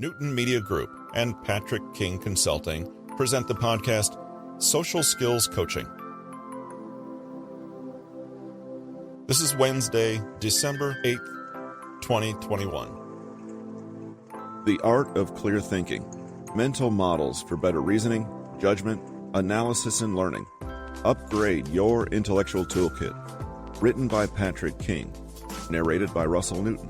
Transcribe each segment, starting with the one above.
Newton Media Group and Patrick King Consulting present the podcast Social Skills Coaching. This is Wednesday, December 8th, 2021. The Art of Clear Thinking. Mental Models for Better Reasoning, Judgment, Analysis, and Learning. Upgrade Your Intellectual Toolkit. Written by Patrick King. Narrated by Russell Newton.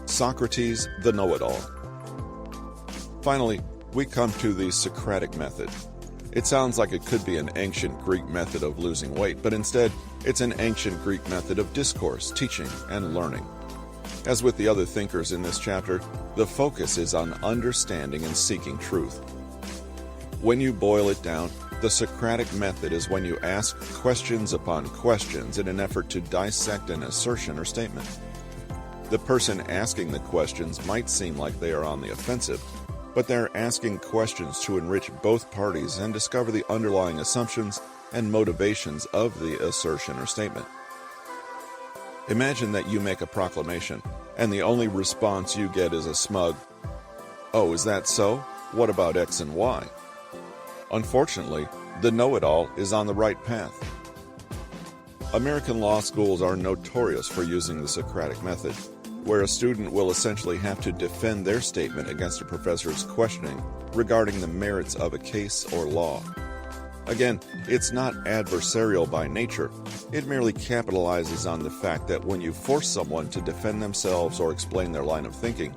Socrates the Know-It-All. Finally, we come to the Socratic Method. It sounds like it could be an ancient Greek method of losing weight, but instead, it's an ancient Greek method of discourse, teaching, and learning. As with the other thinkers in this chapter, the focus is on understanding and seeking truth. When you boil it down, the Socratic Method is when you ask questions upon questions in an effort to dissect an assertion or statement. The person asking the questions might seem like they are on the offensive, but they're asking questions to enrich both parties and discover the underlying assumptions and motivations of the assertion or statement. Imagine that you make a proclamation, and the only response you get is a smug, "Oh, is that so? What about X and Y?" Unfortunately, the know-it-all is on the right path. American law schools are notorious for using the Socratic Method, where a student will essentially have to defend their statement against a professor's questioning regarding the merits of a case or law. Again, it's not adversarial by nature. It merely capitalizes on the fact that when you force someone to defend themselves or explain their line of thinking,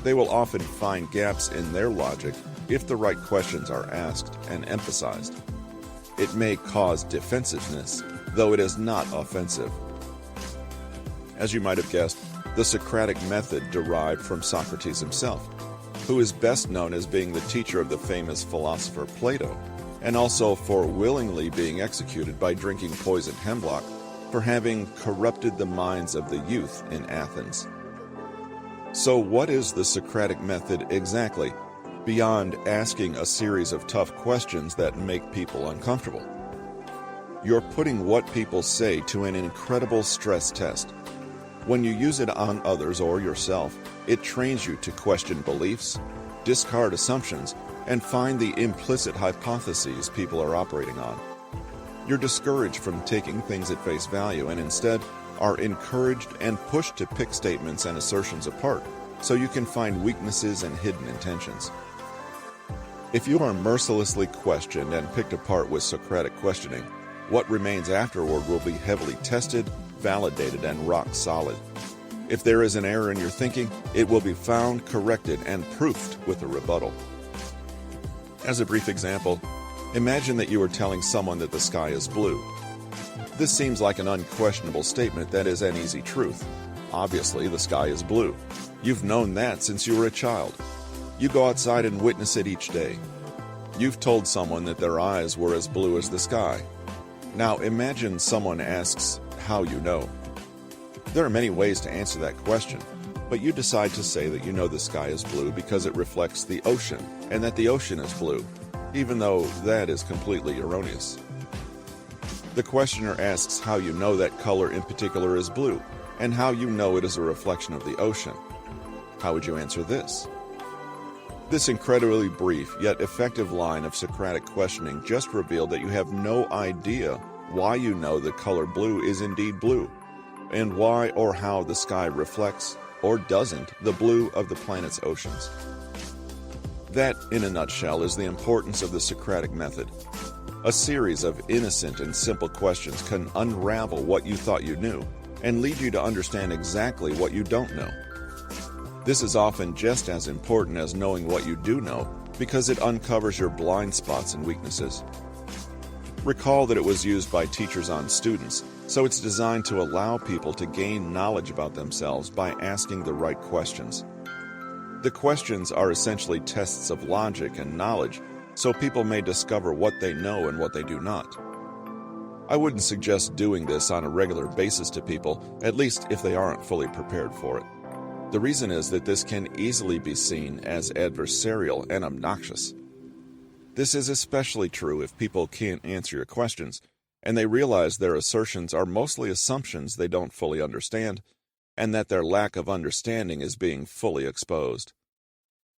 they will often find gaps in their logic if the right questions are asked and emphasized. It may cause defensiveness, though it is not offensive. As you might have guessed, the Socratic Method derived from Socrates himself, who is best known as being the teacher of the famous philosopher Plato, and also for willingly being executed by drinking poisoned hemlock for having corrupted the minds of the youth in Athens. So what is the Socratic Method exactly, beyond asking a series of tough questions that make people uncomfortable? You're putting what people say to an incredible stress test. When you use it on others or yourself, it trains you to question beliefs, discard assumptions, and find the implicit hypotheses people are operating on. You're discouraged from taking things at face value and instead are encouraged and pushed to pick statements and assertions apart so you can find weaknesses and hidden intentions. If you are mercilessly questioned and picked apart with Socratic questioning, what remains afterward will be heavily tested, validated, and rock solid. If there is an error in your thinking, it will be found, corrected, and proofed with a rebuttal. As a brief example, imagine that you are telling someone that the sky is blue. This seems like an unquestionable statement that is an easy truth. Obviously, the sky is blue. You've known that since you were a child. You go outside and witness it each day. You've told someone that their eyes were as blue as the sky. Now imagine someone asks how you know. There are many ways to answer that question, but you decide to say that you know the sky is blue because it reflects the ocean and that the ocean is blue, even though that is completely erroneous. The questioner asks how you know that color in particular is blue and how you know it is a reflection of the ocean. How would you answer this? This incredibly brief yet effective line of Socratic questioning just revealed that you have no idea why you know the color blue is indeed blue, and why or how the sky reflects, or doesn't, the blue of the planet's oceans. That, in a nutshell, is the importance of the Socratic Method. A series of innocent and simple questions can unravel what you thought you knew, and lead you to understand exactly what you don't know. This is often just as important as knowing what you do know, because it uncovers your blind spots and weaknesses. Recall that it was used by teachers on students, so it's designed to allow people to gain knowledge about themselves by asking the right questions. The questions are essentially tests of logic and knowledge, so people may discover what they know and what they do not. I wouldn't suggest doing this on a regular basis to people, at least if they aren't fully prepared for it. The reason is that this can easily be seen as adversarial and obnoxious. This is especially true if people can't answer your questions, and they realize their assertions are mostly assumptions they don't fully understand, and that their lack of understanding is being fully exposed.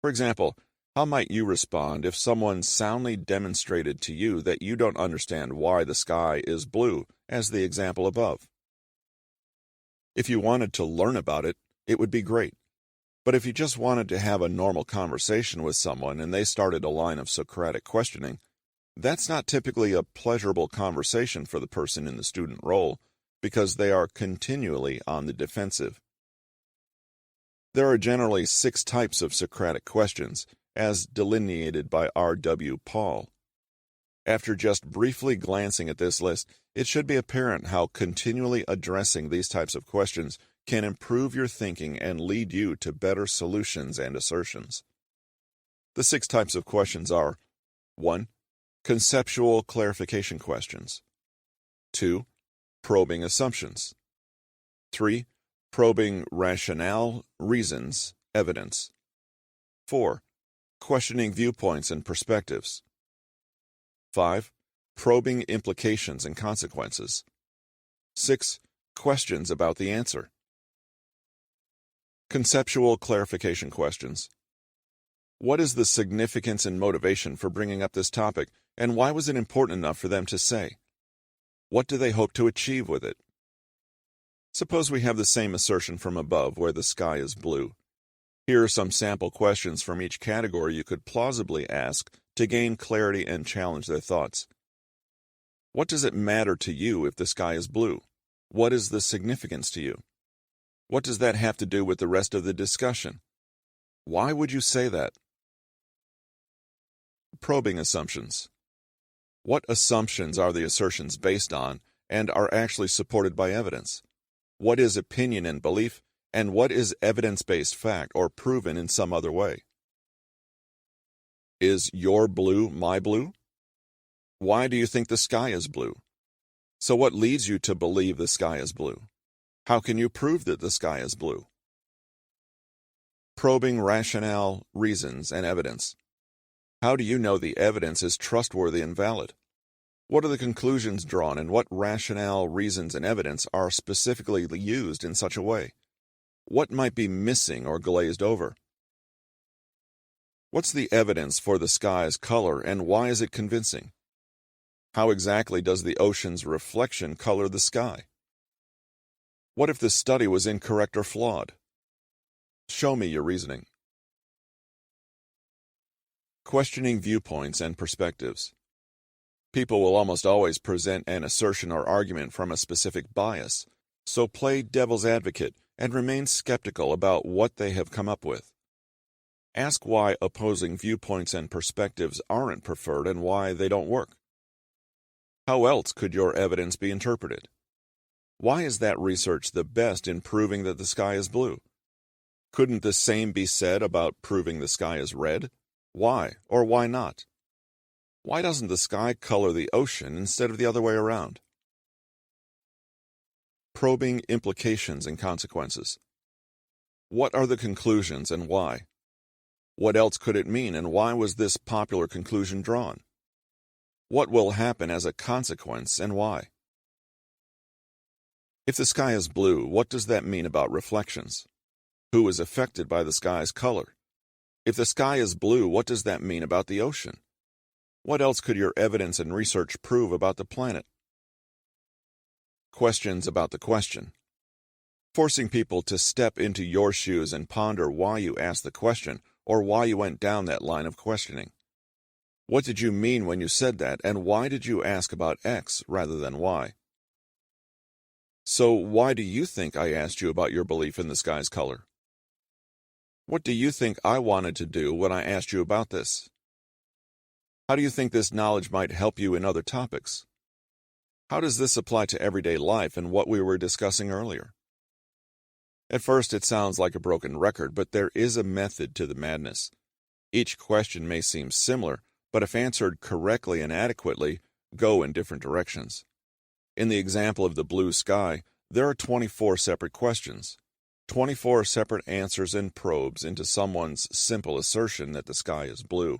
For example, how might you respond if someone soundly demonstrated to you that you don't understand why the sky is blue, as the example above? If you wanted to learn about it, it would be great. But if you just wanted to have a normal conversation with someone and they started a line of Socratic questioning, that's not typically a pleasurable conversation for the person in the student role, because they are continually on the defensive. There are generally 6 types of Socratic questions, as delineated by R.W. Paul. After just briefly glancing at this list, it should be apparent how continually addressing these types of questions can improve your thinking and lead you to better solutions and assertions. The 6 types of questions are: 1. Conceptual clarification questions. 2. Probing assumptions. 3. Probing rationale, reasons, evidence. 4. Questioning viewpoints and perspectives. 5. Probing implications and consequences. 6. Questions about the answer. Conceptual clarification questions. What is the significance and motivation for bringing up this topic, and why was it important enough for them to say? What do they hope to achieve with it? Suppose we have the same assertion from above, where the sky is blue. Here are some sample questions from each category you could plausibly ask to gain clarity and challenge their thoughts. What does it matter to you if the sky is blue? What is the significance to you? What does that have to do with the rest of the discussion? Why would you say that? Probing assumptions. What assumptions are the assertions based on and are actually supported by evidence? What is opinion and belief, and what is evidence-based fact or proven in some other way? Is your blue my blue? Why do you think the sky is blue? So what leads you to believe the sky is blue? How can you prove that the sky is blue? Probing rationale, reasons, and evidence. How do you know the evidence is trustworthy and valid? What are the conclusions drawn, and what rationale, reasons, and evidence are specifically used in such a way? What might be missing or glazed over? What's the evidence for the sky's color, and why is it convincing? How exactly does the ocean's reflection color the sky? What if the study was incorrect or flawed? Show me your reasoning. Questioning viewpoints and perspectives. People will almost always present an assertion or argument from a specific bias, so play devil's advocate and remain skeptical about what they have come up with. Ask why opposing viewpoints and perspectives aren't preferred and why they don't work. How else could your evidence be interpreted? Why is that research the best in proving that the sky is blue? Couldn't the same be said about proving the sky is red? Why or why not? Why doesn't the sky color the ocean instead of the other way around? Probing implications and consequences. What are the conclusions and why? What else could it mean, and why was this popular conclusion drawn? What will happen as a consequence and why? If the sky is blue, what does that mean about reflections? Who is affected by the sky's color? If the sky is blue, what does that mean about the ocean? What else could your evidence and research prove about the planet? Questions about the question. Forcing people to step into your shoes and ponder why you asked the question or why you went down that line of questioning. What did you mean when you said that, and why did you ask about X rather than Y? So why do you think I asked you about your belief in the sky's color? What do you think I wanted to do when I asked you about this? How do you think this knowledge might help you in other topics? How does this apply to everyday life and what we were discussing earlier? At first it sounds like a broken record, but there is a method to the madness. Each question may seem similar, but if answered correctly and adequately, go in different directions. In the example of the blue sky, there are 24 separate questions, 24 separate answers and probes into someone's simple assertion that the sky is blue.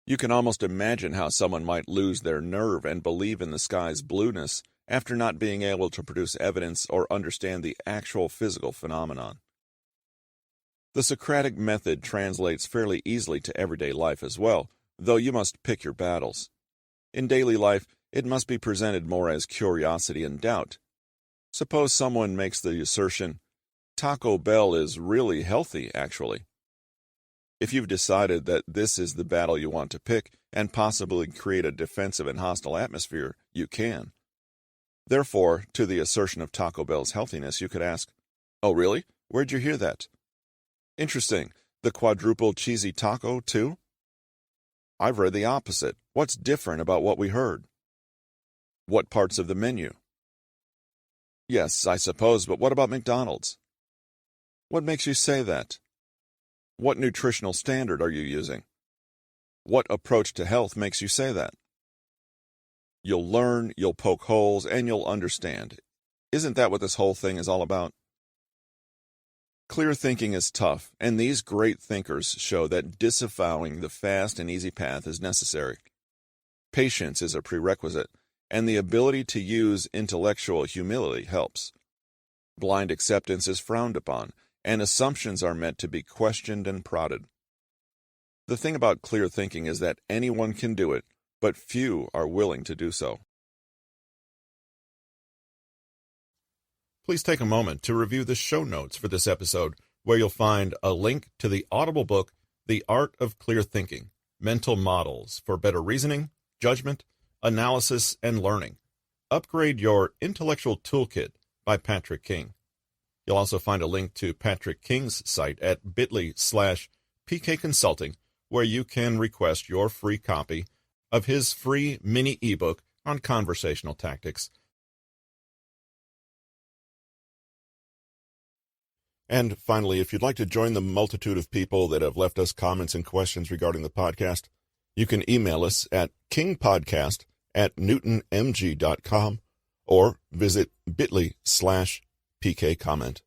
You can almost imagine how someone might lose their nerve and believe in the sky's blueness after not being able to produce evidence or understand the actual physical phenomenon. The Socratic method translates fairly easily to everyday life as well, though you must pick your battles. In daily life, it must be presented more as curiosity and doubt. Suppose someone makes the assertion, "Taco Bell is really healthy, actually." If you've decided that this is the battle you want to pick and possibly create a defensive and hostile atmosphere, you can. Therefore, to the assertion of Taco Bell's healthiness, you could ask, "Oh, really? Where'd you hear that?" "Interesting. The quadruple cheesy taco, too?" "I've read the opposite. What's different about what we heard?" "What parts of the menu?" "Yes, I suppose, but what about McDonald's?" "What makes you say that?" "What nutritional standard are you using?" "What approach to health makes you say that?" You'll learn, you'll poke holes, and you'll understand. Isn't that what this whole thing is all about? Clear thinking is tough, and these great thinkers show that disavowing the fast and easy path is necessary. Patience is a prerequisite, and the ability to use intellectual humility helps. Blind acceptance is frowned upon, and assumptions are meant to be questioned and prodded. The thing about clear thinking is that anyone can do it, but few are willing to do so. Please take a moment to review the show notes for this episode, where you'll find a link to the Audible book, The Art of Clear Thinking, Mental Models for Better Reasoning, Judgment, Analysis, and Learning. Upgrade Your Intellectual Toolkit by Patrick King. You'll also find a link to Patrick King's site at bit.ly/PK Consulting, where you can request your free copy of his free mini ebook on conversational tactics. And finally, if you'd like to join the multitude of people that have left us comments and questions regarding the podcast, you can email us at kingpodcast@newtonmg.com or visit bit.ly/PK comment.